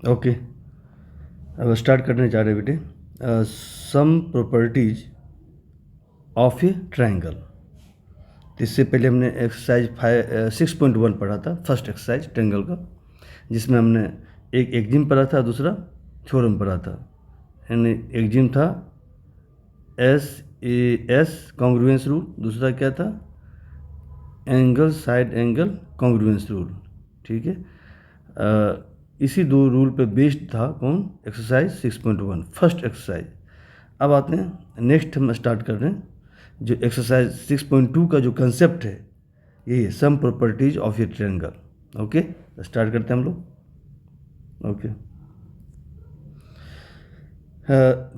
Okay, अब start करने जा रहे हैं बेटे। Some properties of a triangle. तो इससे पहले हमने एक्सरसाइज 6.1 पढ़ा था, फर्स्ट एक्सरसाइज ट्रायंगल का, जिसमें हमने एक एक्जिम पढ़ा था, दूसरा थ्योरम पढ़ा था। यानी एक्जिम था SAS कॉन्ग्रुएंस रूल, दूसरा क्या था angle side angle congruence rule. ठीक है, इसी दो रूल पे बेस्ड था कौन, एक्सरसाइज 6.1 फर्स्ट एक्सरसाइज। अब आते हैं नेक्स्ट, हम स्टार्ट कर रहे हैं जो एक्सरसाइज 6.2 का जो कंसेप्ट है, ये है some properties of a triangle. Okay, start करते हैं हम लोग। ओके,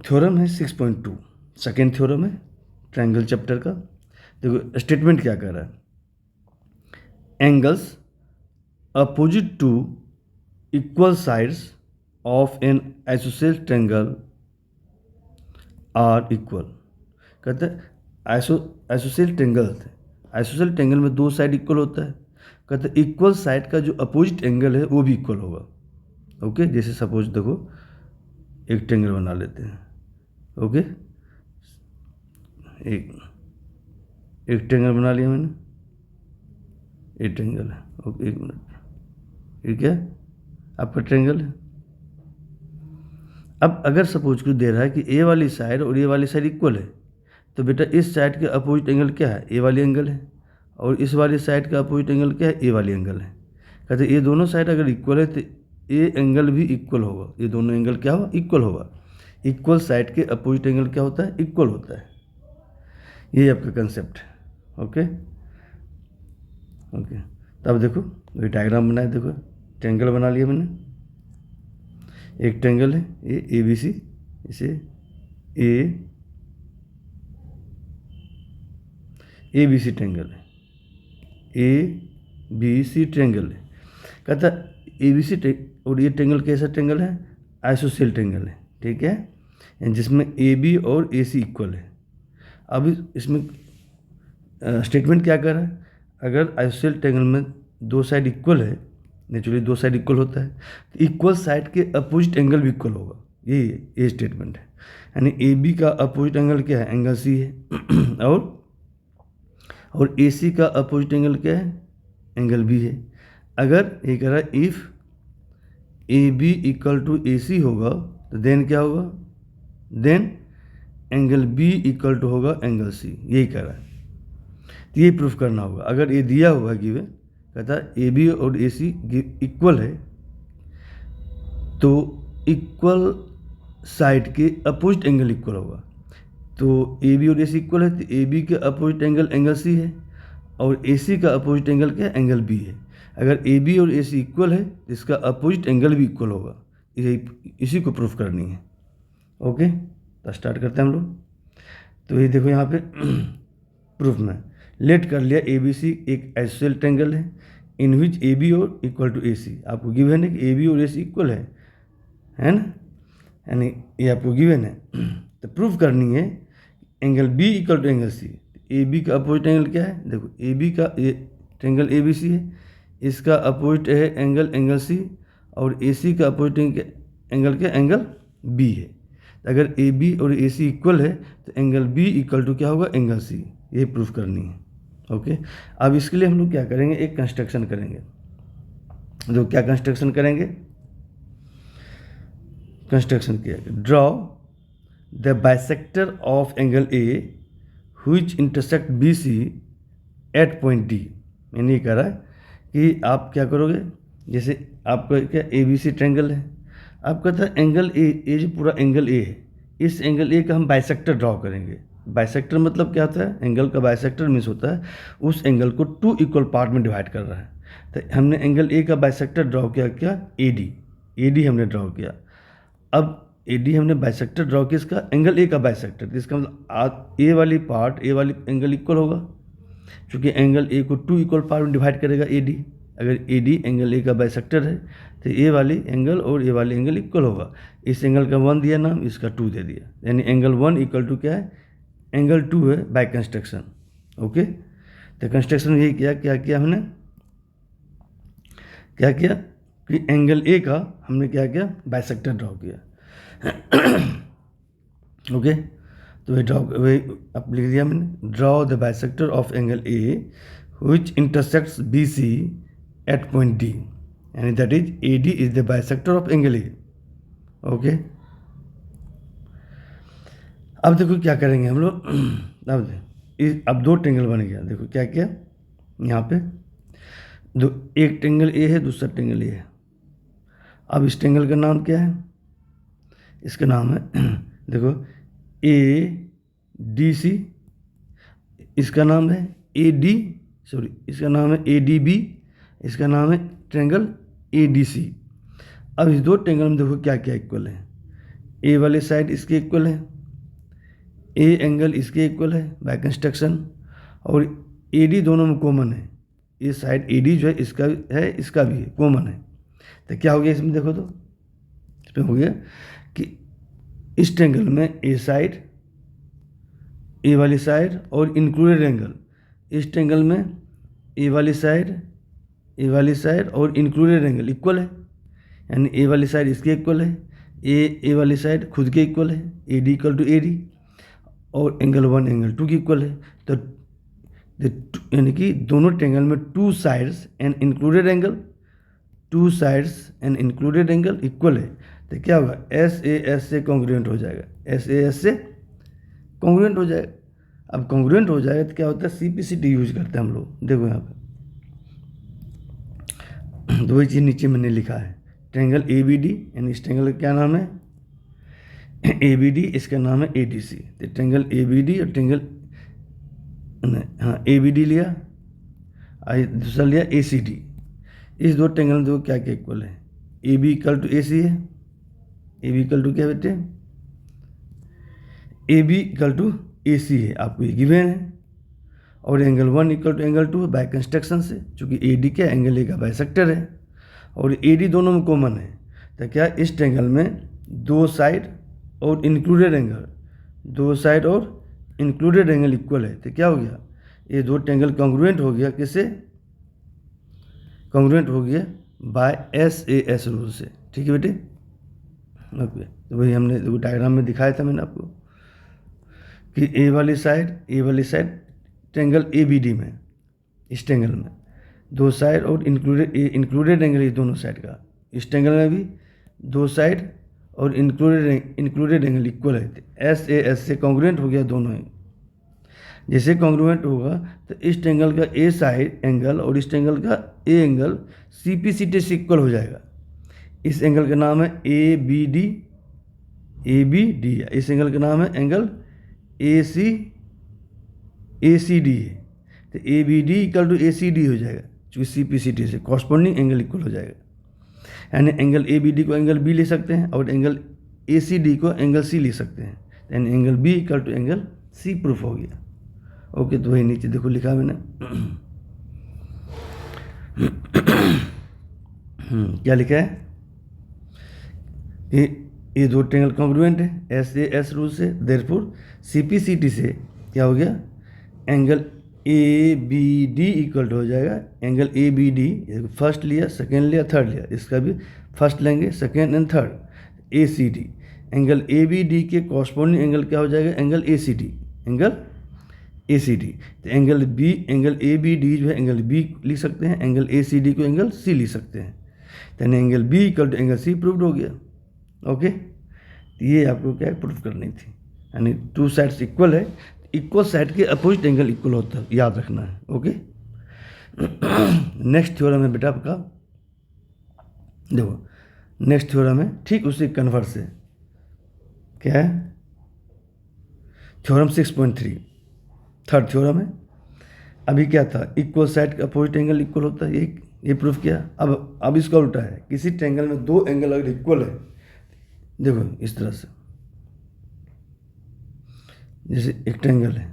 थ्योरम है 6.2, सेकेंड थ्योरम है ट्रायंगल चैप्टर का। देखो स्टेटमेंट क्या कर रहा है, angles opposite to equal sides of an isosceles triangle are equal. कहते हैं आइसोसेल ट्रायंगल, आइसोसेल ट्रायंगल में दो साइड इक्वल होता है। कहते हैं इक्वल साइड का जो अपोजिट एंगल है वो भी इक्वल होगा। ओके, जैसे सपोज देखो एक ट्रायंगल बना लेते हैं। ओके, एक ट्रायंगल बना लिया मैंने, एक ट्रायंगल है। ओके, एक मिनट, ये क्या है आपका ट्रायंगल है। अब अगर सपोज को दे रहा है कि ए वाली साइड और ए वाली साइड इक्वल है, तो बेटा इस साइड के अपोजिट एंगल क्या है, ए वाली एंगल है, और इस वाली साइड का अपोजिट एंगल क्या है, ए वाली एंगल है। कहते ये दोनों साइड अगर इक्वल है तो ए एंगल भी इक्वल होगा, ये दोनों एंगल क्या होगा, इक्वल होगा। इक्वल साइड के अपोजिट एंगल क्या होता है, इक्वल होता है। ये आपका कंसेप्ट है। ओके ओके, तब देखो ये डायग्राम बनाए, देखो ट्रायंगल बना लिया मैंने, एक ट्रायंगल है ये ABC, इसे ABC ट्रायंगल है, ABC ट्रायंगल है। कहता ABC और ये ट्रायंगल कैसा ट्रायंगल है, आइसोसेल ट्रायंगल है। ठीक है, जिसमें AB और AC इक्वल है। अब इसमें स्टेटमेंट क्या कर रहा है, अगर आइसोसेल ट्रायंगल में दो साइड इक्वल है, नेचुरली दो साइड इक्वल होता है, तो इक्वल साइड के अपोजिट एंगल भी इक्वल होगा। ये स्टेटमेंट है। यानी AB का अपोजिट एंगल क्या है, एंगल C है और AC का अपोजिट एंगल क्या है, एंगल B है। अगर ये कह रहा है if AB equal to AC होगा तो देन क्या होगा, then angle B equal to होगा एंगल C, यही कह रहा है। तो ये प्रूफ करना होगा। अगर ये दिया हुआ गिवन, कहता है AB और AC इक्वल है, तो इक्वल साइड के अपोजिट एंगल इक्वल होगा। तो AB और AC इक्वल है, तो AB के अपोजिट एंगल एंगल C है और AC का अपोजिट एंगल क्या है, एंगल B है। अगर AB और AC इक्वल है तो इसका अपोजिट एंगल भी इक्वल होगा। इसी को प्रूफ करनी है। ओके, तो स्टार्ट करते हैं हम लोग। तो ये देखो यहाँ पे प्रूफ में लेट कर लिया ABC एक आइसोसेल ट्रायंगल है इन विच AB और इक्वल टू AC। आपको गिवन है कि AB और AC इक्वल है ना, यानी ये आपको गिवन है। तो प्रूफ करनी है angle B equal to angle C। AB का अपोजिट एंगल क्या है, देखो AB का ये ट्रायंगल ABC है, इसका अपोजिट है एंगल C, और AC का अपोजिट एंगल क्या, एंगल B है। अगर AB और AC इक्वल है तो एंगल B इक्वल टू क्या होगा, एंगल C। ये प्रूफ करनी है। ओके, अब इसके लिए हम लोग क्या करेंगे, एक कंस्ट्रक्शन करेंगे। जो क्या कंस्ट्रक्शन करेंगे, कंस्ट्रक्शन किया, draw the bisector of angle A which intersect BC at point D। मैंने ये कह रहा है कि आप क्या करोगे, जैसे आपका क्या ABC ट्रायंगल है, आप कहता है एंगल A जो पूरा एंगल A है, इस एंगल A का हम बाइसेक्टर ड्रॉ करेंगे। बाइसेक्टर मतलब क्या होता है, एंगल का बाइसेक्टर मीन्स होता है उस एंगल को टू इक्वल पार्ट में डिवाइड कर रहा है। तो हमने एंगल A का बाइसेक्टर ड्रॉ किया, क्या AD हमने ड्रॉ किया। अब AD हमने बाइसेक्टर ड्रॉ किया, इसका एंगल A का बाइसेक्टर, इसका मतलब A वाली एंगल इक्वल होगा, क्योंकि एंगल A को टू इक्वल पार्ट में डिवाइड करेगा AD। अगर AD एंगल A का बाइसेक्टर है तो A वाली एंगल और A वाली एंगल इक्वल होगा। इस एंगल का 1 दिया नाम, इसका 2 दे दिया, यानी एंगल 1 इक्वल टू क्या है, एंगल 2 है बाय कंस्ट्रक्शन। ओके, तो कंस्ट्रक्शन यही किया, क्या किया हमने, क्या किया, कि एंगल ए का हमने क्या किया, बाइसेक्टर ड्रॉ किया। ओके, तो वही अब लिख दिया मैंने, draw the bisector of angle A which intersects BC at point D, and that is AD is the bisector of angle A. Okay, अब देखो क्या करेंगे हम लोग। अब दो ट्रेंगल बन गया। देखो क्या किया यहाँ पे, दो, एक ट्रेंगल ए है, दूसरा ट्रेंगल ए है। अब इस ट्रेंगल का नाम क्या है, इसका नाम है देखो ADC, इसका नाम है इसका नाम है ADB, इसका नाम है ट्रेंगल ADC। अब इस दो ट्रेंगल में देखो क्या क्या इक्वल है, ए वाले साइड इसके इक्वल है, ए एंगल इसके इक्वल है बाय कंस्ट्रक्शन, और AD दोनों में कॉमन है, ये साइड AD जो है इसका है, इसका भी है, कॉमन है। तो क्या हो गया इसमें, देखो तो इसमें हो गया कि इस ट्रेंगल में ए वाली साइड और इंक्लूडेड एंगल, इस ट्रेंगल में ए वाली साइड और इंक्लूडेड एंगल इक्वल है, यानी ए वाली साइड इसके इक्वल है, ए वाली साइड खुद के इक्वल है, AD इक्वल टू AD, और एंगल 1 एंगल 2 की इक्वल है। तो यानी कि दोनों ट्रेंगल में two sides and included angle equal है। तो क्या होगा, SAS से कॉन्ग्रुएंट हो जाएगा, SAS से कॉन्ग्रुएंट हो जाएगा। अब कॉन्ग्रुएंट हो जाएगा तो क्या होता है, CPCT यूज करते हैं हम लोग। देखो यहाँ पे दो ही चीज़ नीचे मैंने लिखा है, ट्रेंगल ABD, यानी इस ट्रेंगल का क्या नाम है ABD, इसका नाम है ADC। तो ट्रेंगल ABD और ट्रेंगल ABD लिया, दूसरा लिया ACD। इस दो ट्रेंगल में देखो क्या क्या इक्वल है, AB इक्वल टू AC है, AB इक्वल टू क्या बेटे, AB इक्वल टू AC है, आपको ये गिवन है, और angle 1 equal to angle 2 by construction से, चूँकि AD क्या एंगल A का बाइसेक्टर है और AD दोनों में कॉमन है। तो क्या इस ट्रेंगल में दो साइड और इंक्लूडेड एंगल इक्वल है। तो क्या हो गया, ये दो ट्रेंगल कॉन्ग्रुएंट हो गया, किससे कॉन्ग्रुएंट हो गया, बाय SAS रूल से। ठीक है बेटे, ओके। तो वही हमने डायग्राम में दिखाया था मैंने आपको कि ए वाली साइड ट्रेंगल ABD में, इस ट्रेंगल में दो साइड और इंक्लूडेड एंगल है दोनों साइड का, इस ट्रेंगल में भी दो साइड और इंक्लूडेड एंगल इक्वल है। SAS से कॉन्ग्रुएंट हो गया दोनों है। जैसे कॉन्ग्रुएंट होगा तो इस ट्रेंगल का A साइड एंगल और इस ट्रेंगल का A एंगल CPCT से इक्वल हो जाएगा। इस एंगल का नाम है ABD, इस एंगल का नाम है एंगल ACD है। तो ABD इक्वल टू ACD हो जाएगा, चूँकि CPCT से कॉरस्पॉन्डिंग एंगल इक्वल हो जाएगा। यानी एंगल ABD को एंगल B ले सकते हैं और एंगल ACD को एंगल C ले सकते हैं, यानी angle B equal to angle C proof हो गया। ओके, तो वही नीचे देखो लिखा मैंने क्या लिखा है कि ये दो ट्रेंगल कॉन्ग्रुएंट है SAS रूल से, देयरफॉर CPCT से क्या हो गया, एंगल ABD इक्वल टू हो जाएगा एंगल ABD, फर्स्ट लिया, सेकेंड लिया, थर्ड लिया, इसका भी फर्स्ट लेंगे, second and third, ACD, angle ABD के कॉरस्पॉन्डिंग एंगल क्या हो जाएगा, एंगल ACD। तो एंगल ABD जो है एंगल B लिख सकते हैं, एंगल ACD को एंगल C लिख सकते हैं, यानी angle B equal to angle C proved हो गया। ओके, तो ये आपको क्या प्रूफ करनी थी, यानी टू साइड्स इक्वल है, इक्वल साइड के अपोजिट एंगल इक्वल होता है, याद रखना है। ओके, नेक्स्ट थ्योरम है बेटा आपका, देखो नेक्स्ट थ्योरम है ठीक उसी कन्वर्स है, क्या है, थ्योरम 6.3 थर्ड थ्योरम है। अभी क्या था, इक्वल साइड का अपोजिट एंगल इक्वल होता है, ये प्रूफ किया। अब इसका उल्टा है, किसी ट्रायंगल में दो एंगल अगर इक्वल है, देखो इस तरह से, जैसे एक ट्रायंगल है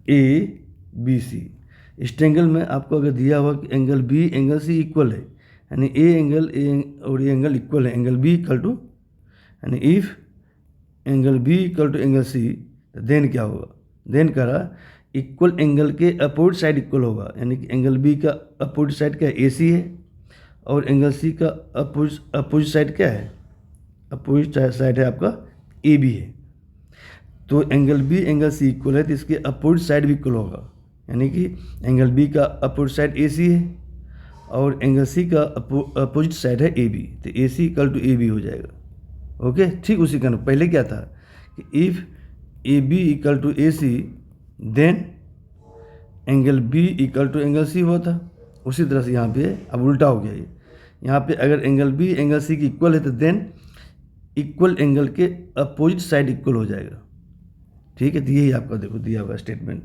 ABC, इस ट्रायंगल में आपको अगर दिया हुआ कि angle B angle C equal है, यानी A एंगल और ये एंगल इक्वल है, एंगल B इक्वल टू, यानी if angle B equal to angle C, तो देन क्या होगा, देन करा इक्वल एंगल के अपोजिट साइड इक्वल होगा, यानी कि एंगल B का अपोजिट साइड क्या AC है और एंगल सी का अपोजिट साइड क्या है? अपोजिट साइड है आपका ए बी है। तो angle B angle C equal है तो इसके अपोजिट साइड भी इक्वल होगा, यानी कि एंगल बी का अपोजिट साइड ए सी है और एंगल सी का अपोजिट साइड है ए बी, तो ए सी इक्वल टू ए बी हो जाएगा। ओके, ठीक उसी का पहले क्या था कि if A B equal to A C then angle B equal to angle C हुआ था। उसी तरह से यहाँ पे अब उल्टा हो गया ये। यहाँ पे अगर एंगल बी एंगल सी की इक्वल है तो देन इक्वल एंगल के अपोजिट साइड इक्वल हो जाएगा। ठीक है, तो यही आपका देखो दिया हुआ statement,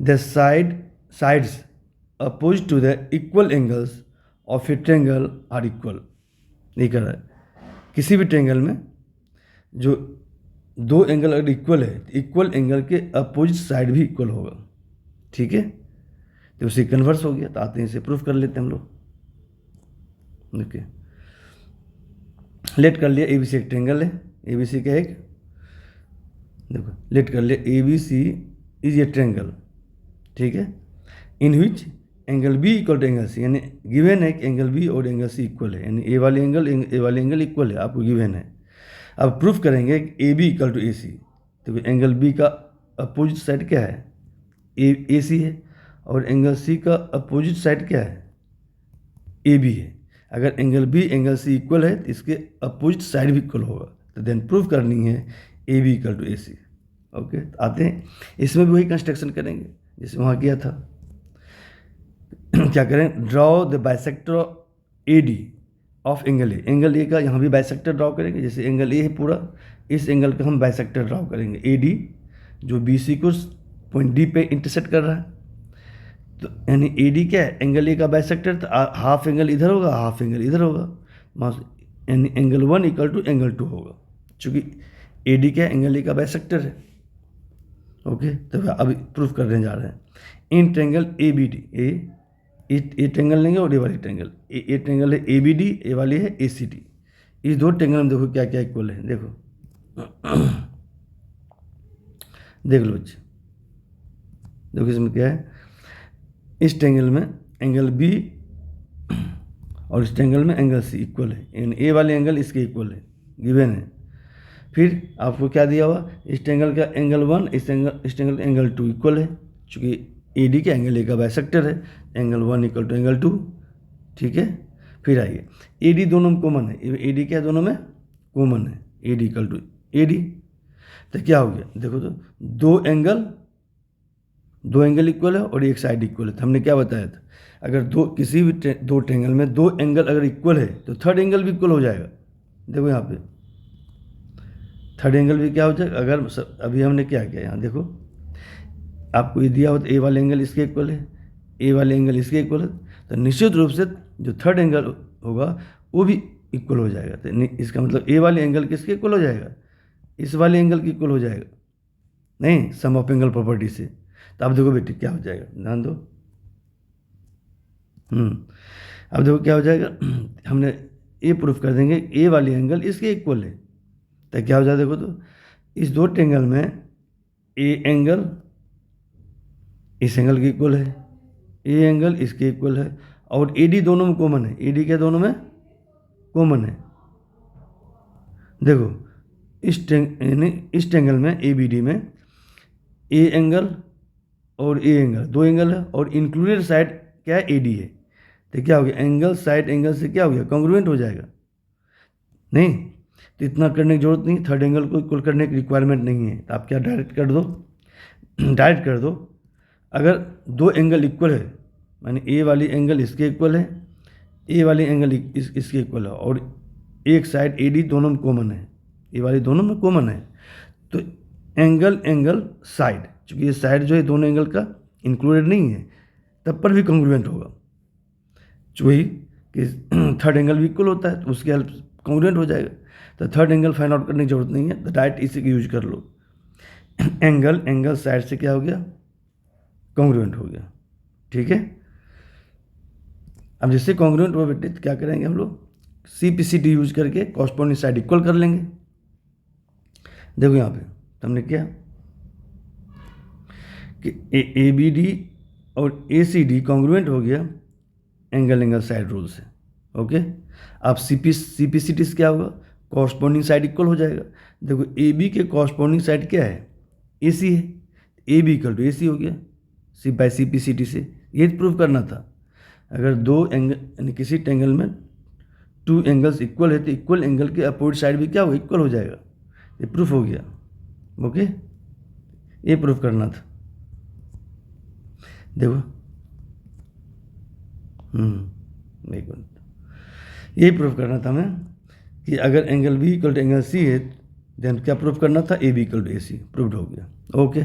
the sides opposite to the equal angles of a triangle are equal. नहीं कर रहा है, किसी भी ट्रेंगल में जो दो एंगल अगर इक्वल है तो इक्वल एंगल के अपोजिट साइड भी इक्वल होगा। ठीक है, तो उसे कन्वर्स हो गया। तो आते हैं इसे प्रूफ कर लेते हैं हम लोग। देखिए, लेट कर लिया ए बी सी एक ट्रेंगल है, ए बी सी का एक, देखो लेट कर लिया A B C is a triangle. ठीक है, in which angle B equal to angle C, यानी गिवन है कि एंगल बी और एंगल सी इक्वल है, यानी ए वाले एंगल इक्वल है, आपको गिवन है। अब प्रूफ करेंगे कि ए बी इक्वल टू ए सी, तो एंगल बी का अपोजिट साइड क्या है? ए सी है, और एंगल सी का अपोजिट साइड क्या है? ए बी है। अगर angle B angle C equal है तो इसके अपोजिट साइड भी इक्वल होगा, तो देन प्रूफ करनी है A B equal to A C. Okay, तो आते हैं इसमें भी वही कंस्ट्रक्शन करेंगे जैसे वहाँ किया था। क्या करें? Draw the bisector A D of angle A. Angle A का यहाँ भी बाइसेक्टर ड्रॉ करेंगे, जैसे एंगल ए है पूरा, इस एंगल का हम बाइसेक्टर ड्रॉ करेंगे ए डी, जो बी सी को पॉइंट डी पे इंटरसेक्ट कर रहा है। तो यानी ए डी क्या है? एंगल ए का बाइसेक्टर, तो हाफ एंगल इधर होगा, हाफ एंगल इधर होगा, यानी एंगल 1 इक्वल टू एंगल 2 होगा, चूँकि ए डी क्या है? एंगल ए का बाइसेक्टर है। ओके, तो अभी प्रूफ करने जा रहे हैं। In triangle A B D, a triangle लेंगे और ए वाली ट्रेंगल, ए ट्रेंगल है ए बी डी, ए वाली है ए सी डी। इस दो ट्रेंगल में देखो क्या क्या इक्वल है, देखो देख लो बच्चे, देखो इसमें क्या है। इस ट्रेंगल में एंगल बी और इस ट्रेंगल में एंगल सी इक्वल है, यानी ए वाले एंगल इसके इक्वल है, गिवन है। फिर आपको क्या दिया हुआ? इस ट्रेंगल का एंगल 1, इस ट्रेंगल का एंगल 2 इक्वल है, चूँकि ए डी का एंगल ए का बाइसेक्टर है, एंगल 1 इक्वल टू एंगल 2। ठीक है, फिर आइए ए डी दोनों में कॉमन है, ए डी क्या दोनों में कॉमन है, A D equal to A D. तो क्या हो गया? देखो तो दो एंगल इक्वल है और एक साइड इक्वल है। तो हमने क्या बताया था? अगर किसी भी दो ट्रेंगल में दो एंगल अगर इक्वल है तो थर्ड एंगल भी इक्वल हो जाएगा। देखो यहाँ पे थर्ड एंगल भी क्या हो जाएगा? अगर अभी हमने क्या किया, यहाँ देखो आपको ये दिया हो तो ए वाले एंगल इसके इक्वल है, ए वाले एंगल इसके इक्वल है, तो निश्चित रूप से जो थर्ड एंगल होगा वो भी इक्वल हो जाएगा। तो इसका मतलब ए वाले एंगल किसके इक्वल हो जाएगा? इस वाले एंगल की इक्वल हो जाएगा, नहीं सम ऑफ एंगल प्रॉपर्टी से। तो अब देखो बेटी क्या हो जाएगा, ध्यान दो। अब देखो क्या हो जाएगा, हमने ये प्रूफ कर देंगे ए वाली एंगल इसके इक्वल है। तो क्या हो जाएगा? देखो तो इस दो ट्रेंगल में ए एंगल इस एंगल के इक्वल है, ए एंगल इसके इक्वल है, और ए डी दोनों में कॉमन है, ए डी के दोनों में कॉमन है। देखो इस ट्रेंगल में ए बी डी में ए एंगल और ए एंगल दो एंगल है, और इंक्लूडेड साइड क्या है? ए डी है। तो क्या हो गया? एंगल साइड एंगल से क्या हो गया? कॉन्ग्रुएंट हो जाएगा। नहीं तो इतना करने की जरूरत नहीं, थर्ड एंगल को इक्वल करने की रिक्वायरमेंट नहीं है। तो आप क्या डायरेक्ट कर दो, डायरेक्ट कर दो। अगर दो एंगल इक्वल है, माने ए वाली एंगल इसके इक्वल है, ए वाली एंगल इसके इक्वल है, और एक साइड ए डी दोनों में कॉमन है, ए वाली दोनों में कॉमन है, तो एंगल साइड, चूँकि ये साइड जो है दोनों एंगल का इंक्लूडेड नहीं है, तब पर भी कॉन्ग्रुएंट होगा। वही कि थर्ड एंगल भी इक्वल होता है तो उसके हेल्प कॉन्ग्रुएंट हो जाएगा। तो थर्ड एंगल फाइंड आउट करने की जरूरत नहीं है, तो डायरेक्ट इसी का यूज कर लो। एंगल साइड से क्या हो गया? कॉन्ग्रुएंट हो गया। ठीक है, अब जिससे कॉन्ग्रुएंट हुआ बेटे तो क्या करेंगे हम लोग? CPCT यूज करके कॉरस्पॉन्डिंग साइड इक्वल कर लेंगे। देखो यहाँ पे हमने क्या कि ABD और ACD कॉन्ग्रुएंट हो गया एंगल साइड रूल से। ओके। अब CPCT से क्या होगा, कॉरस्पॉन्डिंग साइड इक्वल हो जाएगा। देखो AB के कॉरस्पॉन्डिंग साइड क्या है, AC है, AB इक्वल टू AC हो गया CPCT से। ये प्रूव करना था। अगर दो एंगल यानी किसी ट्रायंगल में 2 एंगल्स इक्वल है तो इक्वल एंगल के अपोजिट साइड भी क्या होगा, इक्वल हो जाएगा। ये प्रूफ हो गया। ओके, ये प्रूफ करना था। देखो एक मिनट, ये प्रूफ करना था हमें कि अगर angle B equal to angle C है देन क्या प्रूफ करना था, AB equal to AC। Proved हो गया। ओके।